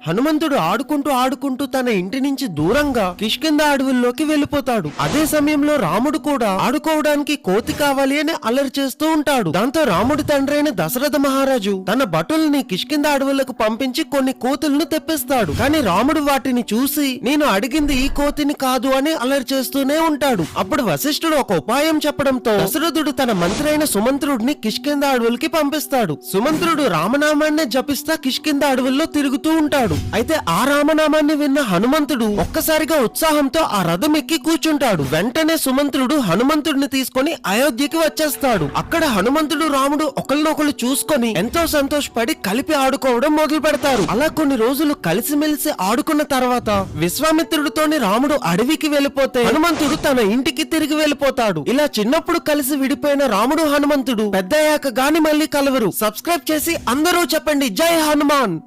హనుమంతుడు ఆడుకుంటూ తన ఇంటి నుంచి దూరంగా కిష్కింధ అడవుల్లోకి వెళ్లిపోతాడు. అదే సమయంలో రాముడు కూడా ఆడుకోవడానికి కోతి కావాలి అని అల్లరి చేస్తూ ఉంటాడు. దాంతో రాముడి తండ్రి అయిన దశరథ మహారాజు తన భటుల్ని కిష్కింధ అడవులకు పంపించి కొన్ని కోతులను తెప్పిస్తాడు. కానీ రాముడు వాటిని చూసి నేను అడిగింది ఈ కోతిని కాదు అని అల్లరి చేస్తూనే ఉంటాడు. అప్పుడు వశిష్ఠుడు ఒక ఉపాయం చెప్పడంతో దశరథుడు తన మంత్రి అయిన సుమంత్రుడిని కిష్కింధ అడవులకి పంపిస్తాడు. సుమంత్రుడు రామనామాన్ని జపిస్తా కిష్కింధ అడవుల్లో తిరుగుతూ ఉంటాడు. అయితే ఆ రామనామాన్ని విన్న హనుమంతుడు ఒక్కసారిగా ఉత్సాహంతో ఆ రథం ఎక్కి కూర్చుంటాడు. వెంటనే సుమంత్రుడు హనుమంతుడిని తీసుకొని అయోధ్యకి వచ్చేస్తాడు. అక్కడ హనుమంతుడు రాముడు ఒకరినొకరు చూసుకొని ఎంతో సంతోషపడి కలిపి ఆడుకోవడం మొదలు పెడతారు. అలా కొన్ని రోజులు కలిసిమెలిసి ఆడుకున్న తర్వాత విశ్వామిత్రుడితోని రాముడు అడవికి వెళ్లిపోతే హనుమంతుడు తన ఇంటికి తిరిగి వెళ్లిపోతాడు. ఇలా చిన్నప్పుడు కలిసి విడిపోయిన రాముడు హనుమంతుడు పెద్దయ్యాక గాని మళ్ళీ కలవరు. సబ్స్క్రైబ్ చేసి అందరూ చెప్పండి జై హనుమాన్.